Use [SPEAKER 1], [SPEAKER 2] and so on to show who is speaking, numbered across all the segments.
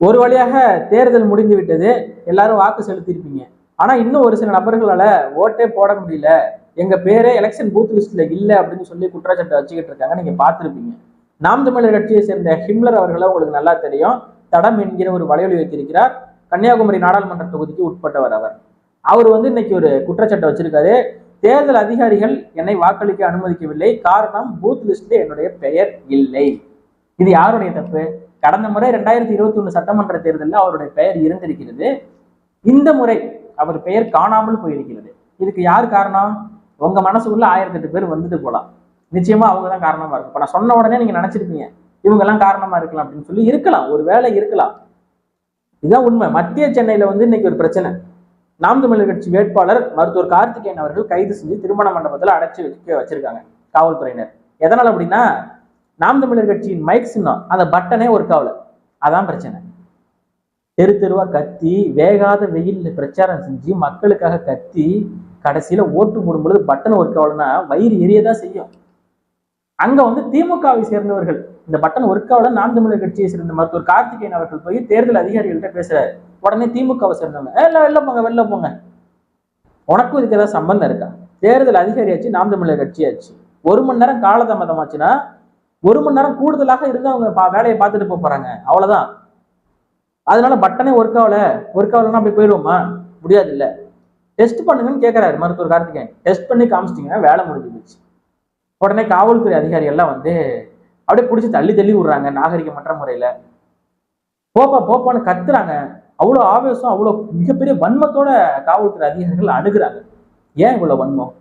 [SPEAKER 1] ஒரு வழியாக தேர்தல் முடிந்து விட்டது, எல்லாரும் வாக்கு செலுத்தியிருப்பீங்க. ஆனா இன்னும் ஒரு சில நபர்களால ஓட்டே போட முடியல, எங்க பேரே எலெக்ஷன் பூத் லிஸ்ட்ல இல்ல அப்படின்னு சொல்லி குற்றச்சாட்டை வச்சுக்கிட்டு இருக்காங்க. நீங்க பார்த்திருப்பீங்க. நாம் தமிழர் கட்சியை சேர்ந்த ஹிம்லர் அவர்களை உங்களுக்கு நல்லா தெரியும். தடம் என்கிற ஒரு வலையொலி வைத்திருக்கிறார். கன்னியாகுமரி நாடாளுமன்ற தொகுதிக்கு உட்பட்டவர் அவர். அவர் இன்னைக்கு ஒரு குற்றச்சாட்டை வச்சிருக்காரு. தேர்தல் அதிகாரிகள் என்னை வாக்களிக்க அனுமதிக்கவில்லை, காரணம் பூத் லிஸ்ட்ல என்னுடைய பெயர் இல்லை. இது யாருடைய தப்பு? கடந்த முறை 2021 சட்டமன்ற தேர்தலில் அவருடைய பெயர் இருந்திருக்கிறது. இந்த முறை அவர் பெயர் காணாமல் போயிருக்கிறது. இதுக்கு யார் காரணம்? உங்க மனசுக்குள்ள 1008 பேர் வந்துட்டு போலாம். நிச்சயமா அவங்க தான் காரணமா இருக்கும். இப்ப நான் சொன்ன உடனே நீங்க நினைச்சிருப்பீங்க இவங்க எல்லாம் காரணமா இருக்கலாம் அப்படின்னு சொல்லி. இருக்கலாம், ஒரு வேலை இருக்கலாம். இதுதான் உண்மை. மத்திய சென்னையில இன்னைக்கு ஒரு பிரச்சனை. நாம் தமிழர் கட்சி வேட்பாளர் மருத்துவர் கார்த்திகேயன் அவர்கள் கைது செஞ்சு திருமண மண்டபத்தில் அடைச்சி வச்சிருக்காங்க காவல்துறையினர். எதனால் அப்படின்னா, நாம் தமிழர் கட்சியின் மைக் சின்னம் அந்த பட்டனே ஒர்க் ஆகல. அதான் பிரச்சனை. தெரு தெருவா கத்தி, வேகாத வெயில்ல பிரச்சாரம் செஞ்சு மக்களுக்காக கத்தி, கடைசியில ஓட்டு போடும்பொழுது பட்டன் ஒர்க் ஆகலன்னா வயிறு எரியதான் செய்யும். அங்க திமுகவை சேர்ந்தவர்கள் இந்த பட்டன் ஒர்க் ஆகல, நாம் தமிழர் கட்சியை சேர்ந்த மருத்துவர் கார்த்திகேயன் அவர்கள் போய் தேர்தல் அதிகாரிகள்கிட்ட பேசுறாரு. உடனே திமுகவை சேர்ந்தவங்க வெளில போங்க, வெளில போங்க. உனக்கும் இதுக்கு ஏதாவது சம்பந்தம் இருக்கா? தேர்தல் அதிகாரியாச்சு, நாம் தமிழர் கட்சியாச்சு. 1 மணி நேரம் காலதாமதமாச்சுன்னா 1 மணி நேரம் கூடுதலாக இருந்து அவங்க வேலையை பார்த்துட்டு போறாங்க. அவ்வளவுதான். அதனால பட்டனே ஒர்க் ஆகலன்னா அப்படி போயிடுவோமா? முடியாது. இல்ல, டெஸ்ட் பண்ணுங்கன்னு கேட்கிறாரு மருத்துவர் கார்த்திகேயன். டெஸ்ட் பண்ணி காமிச்சிட்டீங்கன்னா வேலை முடிஞ்சு போச்சு. உடனே காவல்துறை அதிகாரிகள் எல்லாம் அப்படியே பிடிச்சி தள்ளி விடுறாங்க நாகரிகமற்ற முறையில. போப்பான்னு கத்துறாங்க. அவ்வளோ ஆவேசம், அவ்வளோ மிகப்பெரிய வன்மத்தோட காவல்துறை அதிகாரிகள் அணுகுறாங்க. ஏன் இவ்வளவு வன்மம்?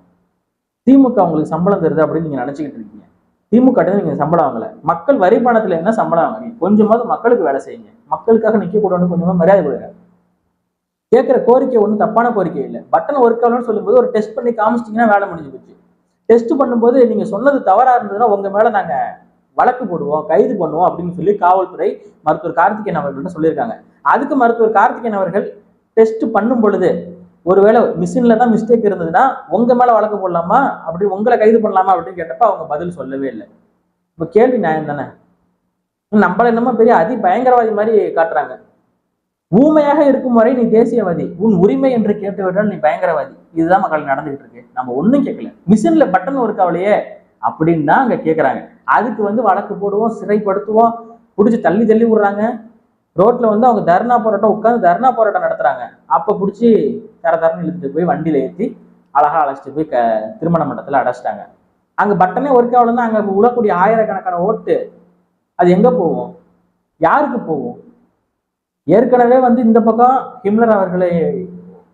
[SPEAKER 1] திமுக உங்களுக்கு சம்பளம் தருது அப்படின்னு நீங்க நினைச்சுக்கிட்டு இருக்கீங்க. திமுக நீங்க சம்பளம் வாங்கல. மக்கள் வரி பணத்துல என்ன சம்பளம் வாங்குறீங்க? கொஞ்சமாவது மக்களுக்கு வேலை செய்யுங்க. மக்களுக்காக நிக்க கூடாதுன்னு கொஞ்சமா மரியாதை கொடுங்க. கேட்கிற கோரிக்கை ஒன்றும் தப்பான கோரிக்கை இல்லை. பட்டன் ஒர்க் ஆகலன்னு சொல்லும்போது ஒரு டெஸ்ட் பண்ணி காமிச்சிட்டீங்கன்னா வேலை முடிஞ்சு போச்சு. டெஸ்ட் பண்ணும்போது நீங்க சொன்னது தவறா இருந்ததுன்னா உங்க மேல நாங்க வழக்கு போடுவோம், கைது பண்ணுவோம் அப்படின்னு சொல்லி காவல்துறை மருத்துவர் கார்த்திகேயன் அவர்கள்ட்ட சொல்லியிருக்காங்க. அதுக்கு மருத்துவர் கார்த்திகேயன் அவர்கள் டெஸ்ட் பண்ணும் பொழுது ஒருவேளை மிஷின்ல தான் மிஸ்டேக் இருந்ததுன்னா உங்க மேல வழக்கு போடலாமா, அப்படி உங்களை கைது பண்ணலாமா அப்படின்னு கேட்டப்ப அவங்க பதில் சொல்லவே இல்லை. இப்ப கேள்வி நியாயம் தானே? நம்மள என்னமோ பெரிய அதி பயங்கரவாதி மாதிரி காட்டுறாங்க. ஊமையாக இருக்கும் வரை நீ தேசியவாதி, உன் உரிமை என்று கேட்டுவிட்டால் நீ பயங்கரவாதி. இதுதான் மக்கள் நடந்துகிட்டு இருக்கு. நம்ம ஒன்றும் கேட்கல. மிஷின்ல பட்டன் ஒர்க் ஆகலையே அப்படின்னு தான் அங்க கேட்கறாங்க. அதுக்கு வழக்கு போடுவோம், சிறைப்படுத்துவோம், பிடிச்சி தள்ளி விடுறாங்க. ரோட்ல அவங்க தர்ணா போராட்டம் உட்காந்து தர்ணா போராட்டம் நடத்துறாங்க. அப்ப பிடிச்சி தரன்னு இழுத்துட்டு போய் வண்டியில ஏற்றி அழகா அழைச்சிட்டு போய் திருமண மண்டபத்துல அடைச்சிட்டாங்க. அங்க பட்டனே ஒர்க் ஆகலன்னா அங்க உழக்கூடிய ஆயிரக்கணக்கான ஓட்டு அது எங்க போகும்? யாருக்கு போகும்? ஏற்கனவே இந்த பக்கம் ஹிம்லர் அவர்களை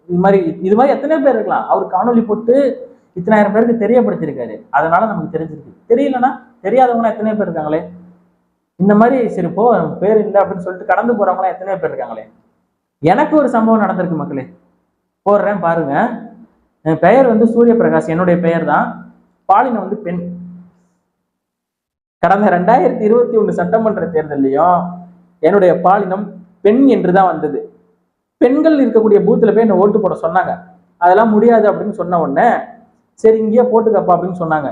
[SPEAKER 1] இது மாதிரி எத்தனை பேர் இருக்கலாம். அவர் காணொலி போட்டு இத்தனாயிரம் பேருக்கு தெரியப்படுத்திருக்காரு. அதனால நமக்கு தெரிஞ்சிருக்கு. தெரியலன்னா தெரியாதவங்க எத்தனை பேர் இருக்காங்களே. இந்த மாதிரி சரி போ பேர் இல்லை அப்படின்னு சொல்லிட்டு கடந்து போறவங்களாம் எத்தனையோ பேர் இருக்காங்களே. எனக்கு ஒரு சம்பவம் நடந்திருக்கு மக்களே, போடுறேன் பாருங்க. என் பெயர் சூரிய பிரகாஷ், என்னுடைய பெயர் தான். பாலினம் பெண். கடந்த 2021 சட்டமன்ற தேர்தலையும் என்னுடைய பாலினம் பெண் என்றுதான் வந்தது. பெண்கள் இருக்கக்கூடிய பூத்துல போய் என்ன ஓட்டு போட சொன்னாங்க. அதெல்லாம் முடியாது அப்படின்னு சொன்ன உடனே சரி இங்கேயே போட்டுக்கப்பா அப்படின்னு சொன்னாங்க.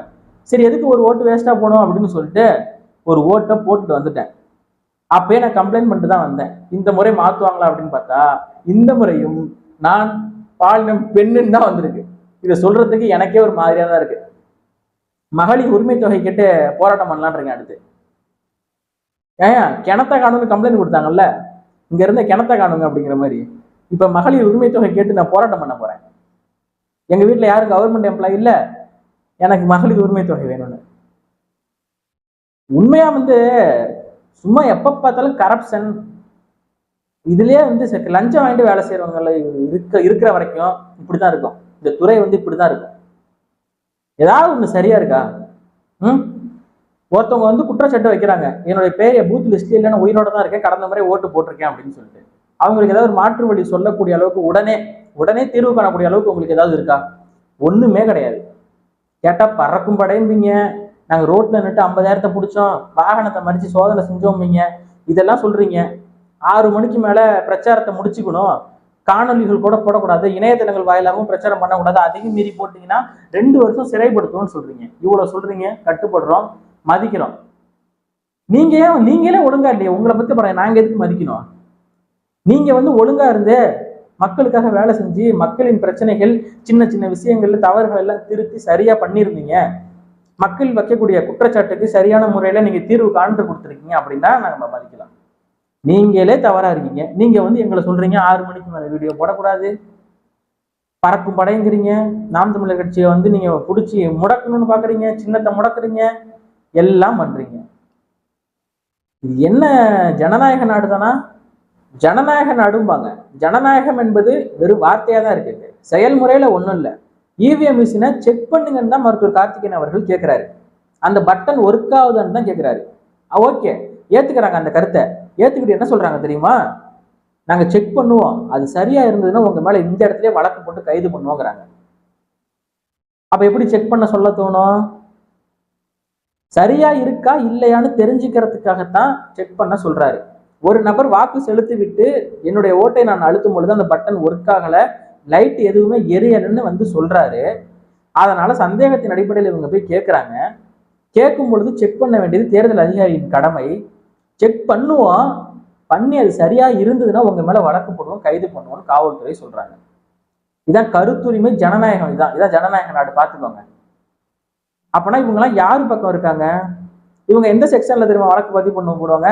[SPEAKER 1] சரி எதுக்கு ஒரு ஓட்டு வேஸ்டா போனோம் அப்படின்னு சொல்லிட்டு ஒரு ஓட்டை போட்டுட்டு வந்துட்டேன். அப்பயே நான் கம்ப்ளைண்ட் பண்ணிட்டு தான் வந்தேன். இந்த முறை மாத்துவாங்களா அப்படின்னு பார்த்தா இந்த முறையும் நான் பாலினம் பெண்ணுன்னு தான் வந்திருக்கு. இதை சொல்றதுக்கு எனக்கே ஒரு மாதிரியா தான் இருக்கு. மகளிர் உரிமை தொகை கேட்டு போராட்டம் பண்ணலான் இருக்கேன். அடுத்து கிணத்த காணும்னு கம்ப்ளைண்ட் கொடுத்தாங்கல்ல, இங்க இருந்த கிணத்த காணுங்க அப்படிங்கிற மாதிரி இப்ப மகளிர் உரிமை தொகை கேட்டு நான் போராட்டம் பண்ண போறேன். எங்க வீட்டுல யாரும் கவர்மெண்ட் எம்ப்ளாயி இல்ல, எனக்கு மகளிர் உரிமை தொகை வேணும்னு. உண்மையா சும்மா எப்ப பார்த்தாலும் கரப்ஷன். இதுலயே லஞ்சம் வாங்கிட்டு வேலை செய்யறவங்க இருக்கிற வரைக்கும் இப்படிதான் இருக்கும். இந்த துறை இப்படிதான் இருக்கும். ஏதாவது ஒண்ணு சரியா இருக்கா? ஒருத்தவங்க குற்றச்சாட்டு வைக்கிறாங்க, என்னுடைய பேரை பூத் லிஸ்ட்ல இல்லைன்னா உயிரோட தான் இருக்கேன், கடந்த முறை ஓட்டு போட்டிருக்கேன் அப்படின்னு சொல்லிட்டு. அவங்களுக்கு ஏதாவது ஒரு மாற்று வழி சொல்லக்கூடிய அளவுக்கு உடனே தீர்வு காணக்கூடிய அளவுக்கு உங்களுக்கு ஏதாவது இருக்கா? ஒண்ணுமே கிடையாது. கேட்டா பறக்கும் படையும்பீங்க, நாங்க ரோட்ல நின்று 50,000 பிடிச்சோம், வாகனத்தை மறிச்சு சோதனை செஞ்சோம்பீங்க, இதெல்லாம் சொல்றீங்க. 6 மணிக்கு மேல பிரச்சாரத்தை முடிச்சுக்கணும், காணொலிகள் கூட போடக்கூடாது, இணையதளங்கள் வாயிலாகவும் பிரச்சாரம் பண்ணக்கூடாது, அதிகம் மீறி போட்டீங்கன்னா 2 வருஷம் சிறைப்படுத்தும்னு சொல்றீங்க. இவ்வளவு சொல்றீங்க, கட்டுப்படுறோம், மதிக்கிறோம். நீங்களே ஒழுங்கா இல்லையா? உங்களை பத்தி நாங்க எதுக்கு மதிக்கணும்? நீங்க வந்து ஒழுங்கா இருந்து மக்களுக்காக வேலை செஞ்சு மக்களின் பிரச்சனைகள் சின்ன சின்ன விஷயங்கள்ல தவறுகள் எல்லாம் திருத்தி சரியா பண்ணியிருந்தீங்க, மக்கள் வைக்கக்கூடிய குற்றச்சாட்டுக்கு சரியான முறையில நீங்க தீர்வு காண்டு கொடுத்துருக்கீங்க அப்படின்னா நம்ம மதிக்கலாம். நீங்களே தவறா இருக்கீங்க. நீங்க வந்து எங்களை சொல்றீங்க 6 மணிக்கு மேல வீடியோ போடக்கூடாது, பறக்கும் படைங்கிறீங்க, நாம் தமிழர் கட்சியை வந்து நீங்க பிடிச்சி முடக்கணும்னு பாக்குறீங்க, சின்னத்தை முடக்குறீங்க, எல்லாம் பண்றீங்க. இது என்ன ஜனநாயக நாடு தானா? ஜனநாயக நாடும்பாங்க. ஜனநாயகம் என்பது வெறும் வார்த்தையா தான் இருக்கு, செயல்முறையில ஒண்ணும் இல்லை. இவிஎம் மிஷினை செக் பண்ணுங்கன்னு தான் மருத்துவர் கார்த்திகேயன் அவர்கள் கேட்கிறாரு. அந்த பட்டன் ஒர்க் ஆகுதுன்னு தான் கேட்கிறாரு. ஓகே, ஏத்துக்கிறாங்க அந்த கருத்தை. ஏத்துக்கிட்டு என்ன சொல்றாங்க தெரியுமா? நாங்க செக் பண்ணுவோம், அது சரியா இருந்ததுன்னா உங்க மேல இந்த இடத்துல வழக்கு போட்டு கைது பண்ணுவோங்கிறாங்க. அப்ப எப்படி செக் பண்ண சொல்ல தோணும்? சரியா இருக்கா இல்லையான்னு தெரிஞ்சுக்கிறதுக்காகத்தான் செக் பண்ண சொல்றாரு. ஒரு நபர் வாக்கு செலுத்தி விட்டு என்னுடைய ஓட்டை நான் அழுத்தும் பொழுது அந்த பட்டன் ஒர்க் ஆகல, லைட் எதுவுமே எரியலன்னு வந்து சொல்றாரு. அதனால சந்தேகத்தின் அடிப்படையில் இவங்க போய் கேட்கிறாங்க. கேட்கும் பொழுது செக் பண்ண வேண்டியது தேர்தல் அதிகாரியின் கடமை. செக் பண்ணுவோம், பண்ணி அது சரியா இருந்ததுன்னா உங்க மேல வழக்கு போடுவோம், கைது பண்ணுவோம்னு காவல்துறை சொல்றாங்க. இதான் கருத்துரிமை, ஜனநாயகம். இதான் ஜனநாயக நாடு, பார்த்துக்கோங்க. அப்பனா இவங்கெல்லாம் யாரு பக்கம் இருக்காங்க? இவங்க எந்த செக்ஷன்ல தெரியுமா வழக்கு பதிவு பண்ண போடுவாங்க?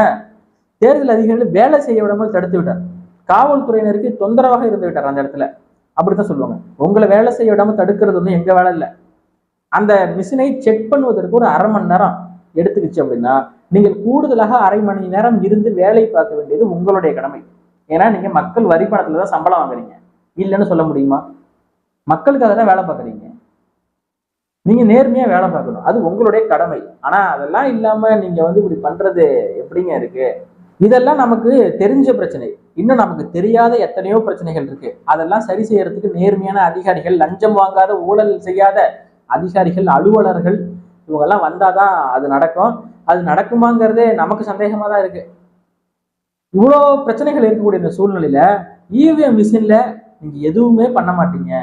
[SPEAKER 1] தேர்தல் அதிகாரிகள் வேலை செய்ய விடாமல் தடுத்து விட்டார், காவல்துறையினருக்கு தொந்தரவாக இருந்து விட்டார் அந்த இடத்துல, அப்படித்தான் சொல்லுவாங்க. உங்களை வேலை செய்ய விடாம தடுக்கிறது ஒன்றும் எங்க வேலை இல்லை. அந்த மிஷினை செக் பண்ணுவதற்கு ஒரு 1/2 மணி நேரம் எடுத்துக்கிச்சு அப்படின்னா நீங்கள் கூடுதலாக 1/2 மணி நேரம் இருந்து வேலை பார்க்க வேண்டியது உங்களுடைய கடமை. ஏன்னா நீங்க மக்கள் வரி பணத்துல தான் சம்பளம் வாங்குறீங்க, இல்லைன்னு சொல்ல முடியுமா? மக்களுக்காக தான் வேலை பார்க்குறீங்க, நீங்க நேர்மையா வேலை பார்க்கணும், அது உங்களுடைய கடமை. ஆனா அதெல்லாம் இல்லாம நீங்க வந்து இப்படி பண்றது எப்படிங்க இருக்கு? இதெல்லாம் நமக்கு தெரிஞ்ச பிரச்சனை. இன்னும் நமக்கு தெரியாத எத்தனையோ பிரச்சனைகள் இருக்கு. அதெல்லாம் சரி செய்யறதுக்கு நேர்மையான அதிகாரிகள், லஞ்சம் வாங்காத ஊழல் செய்யாத அதிகாரிகள், அலுவலர்கள் இவங்கெல்லாம் வந்தாதான் அது நடக்கும். அது நடக்குமாங்கிறதே நமக்கு சந்தேகமா தான் இருக்கு. இவ்வளோ பிரச்சனைகள் இருக்கக்கூடிய இந்த சூழ்நிலையில இவிஎம் மிஷின்ல நீங்க எதுவுமே பண்ண மாட்டீங்க.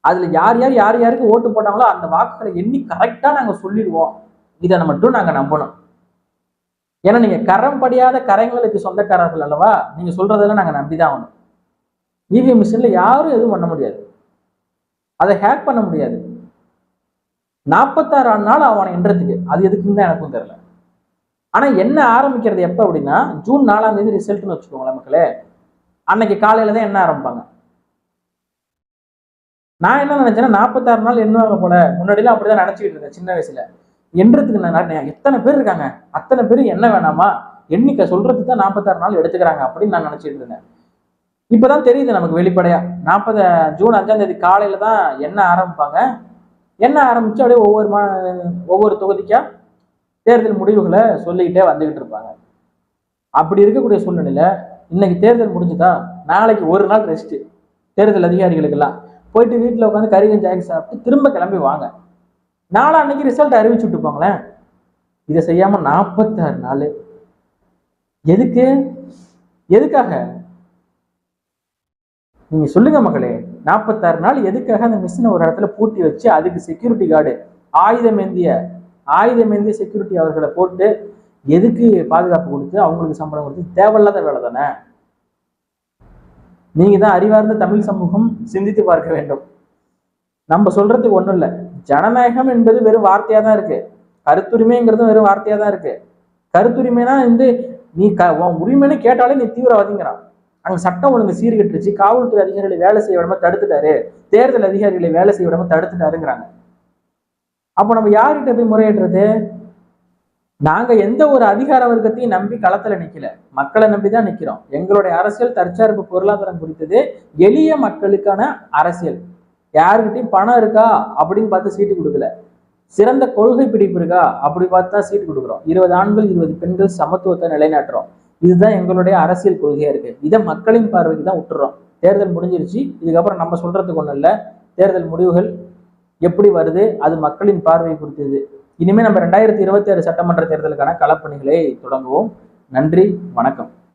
[SPEAKER 1] அதுல யார் யாருக்கு ஓட்டு போட்டாங்களோ அந்த வாக்குகளை எண்ணி கரெக்டா நாங்க சொல்லிடுவோம், இதை மட்டும் நாங்க நம்பணும். ஏன்னா நீங்க கரம் படியாத கரைங்களுக்கு சொந்தக்காரர்கள் அல்லவா, நீங்க சொல்றதெல்லாம் நாங்க நம்பிதான் ஆகணும். இவிஎம் மிஷின்ல யாரும் எதுவும் பண்ண முடியாது, அதை ஹேக் பண்ண முடியாது. 46 நாள் அவனை என்றதுக்கு, அது எதுக்குன்னு தான் எனக்கும் தெரியல. ஆனா என்ன ஆரம்பிக்கிறது எப்ப அப்படின்னா, ஜூன் 4ஆம் தேதி ரிசல்ட்னு வச்சுக்கோங்களேன் மக்களே. அன்னைக்கு காலையில தான் என்ன ஆரம்பிப்பாங்க. நான் என்ன நினைச்சேன்னா 46 நாள் எண்ணுவாங்க போல, முன்னாடிலாம் அப்படிதான் நினைச்சுக்கிட்டு இருந்தேன் சின்ன வயசுல. எண்றதுக்கு நான் எத்தனை பேர் இருக்காங்க, அத்தனை பேர் என்ன வேணாமா, எண்ணிக்கை சொல்றதுக்கு தான் 46 நாள் எடுத்துக்கிறாங்க அப்படின்னு நான் நினைச்சிட்டு இருந்தேன். இப்பதான் தெரியுது நமக்கு வெளிப்படையா, ஜூன் 5ஆம் தேதி காலையில தான் என்ன ஆரம்பிப்பாங்க. என்ன ஆரம்பிச்சு அப்படியே ஒவ்வொரு தொகுதிக்கா தேர்தல் முடிவுகளை சொல்லிக்கிட்டே வந்துகிட்டு இருப்பாங்க. அப்படி இருக்கக்கூடிய சூழ்நிலையில இன்னைக்கு தேர்தல் முடிஞ்சுதா, நாளைக்கு ஒரு நாள் ரெஸ்ட் தேர்தல் அதிகாரிகளுக்கெல்லாம். போயிட்டு வீட்டில் உட்காந்து கறி கஞ்சி சாப்பிட்டு திரும்ப கிளம்பி வாங்க, நாளான்னைக்கு ரிசல்ட் அறிவிச்சு விட்டுப்பாங்களேன். இதை செய்யாம 46 நாள் எதுக்காக நீங்க சொல்லுங்க மக்களே? 46 நாள் எதுக்காக அந்த மிஷினை ஒரு இடத்துல பூட்டி வச்சு அதுக்கு செக்யூரிட்டி கார்டு, ஆயுதமேந்திய செக்யூரிட்டி அவர்களை போட்டு எதுக்கு பாதுகாப்பு கொடுத்து அவங்களுக்கு சம்பளம் கொடுத்து? தேவையில்லாத வேலை தானே. நீங்க தான் அறிவார்ந்த தமிழ் சமூகம் சிந்தித்து பார்க்க வேண்டும். நம்ம சொல்றதுக்கு ஒண்ணும் இல்லை. ஜனநாயகம் என்பது வெறும் வார்த்தையா தான் இருக்கு, கருத்துரிமைங்கிறதும் வெறும் வார்த்தையா தான் இருக்கு. கருத்துரிமைனா நீ உரிமைன்னு கேட்டாலே நீ தீவிரவாதிங்கிறான். அங்க சட்டம் ஒழுங்கு சீர்கட்டுருச்சு, காவல்துறை அதிகாரிகளை வேலை செய்ய விடாம தடுத்துட்டாரு, தேர்தல் அதிகாரிகளை வேலை செய்ய விடாம தடுத்துட்டாருங்கிறாங்க. அப்போ நம்ம யார்கிட்ட போய் முறையிடுறது? நாங்க எந்த ஒரு அதிகார வர்க்கத்தையும் நம்பி களத்துல நிக்கல, மக்களை நம்பிதான் நிக்கிறோம். எங்களுடைய அரசியல் தற்சார்பு பொருளாதாரம் குறித்தது எளிய மக்களுக்கான அரசியல். யாருக்கிட்டையும் பணம் இருக்கா அப்படின்னு பார்த்து சீட்டு கொடுக்கல, சிறந்த கொள்கை பிடிப்பு இருக்கா அப்படி பார்த்து தான் சீட்டு கொடுக்குறோம். 20 ஆண்கள் 20 பெண்கள் சமத்துவத்தை நிலைநாட்டுறோம். இதுதான் எங்களுடைய அரசியல் கொள்கையா இருக்கு. இதை மக்களின் பார்வைக்கு தான் விட்டுறோம். தேர்தல் முடிஞ்சிருச்சு, இதுக்கப்புறம் நம்ம சொல்றதுக்கு ஒண்ணும் இல்லை. தேர்தல் முடிவுகள் எப்படி வருது அது மக்களின் பார்வை குறித்தது. இனிமே நம்ம 2026 சட்டமன்ற தேர்தலுக்கான களப்பணிகளை தொடங்குவோம். நன்றி, வணக்கம்.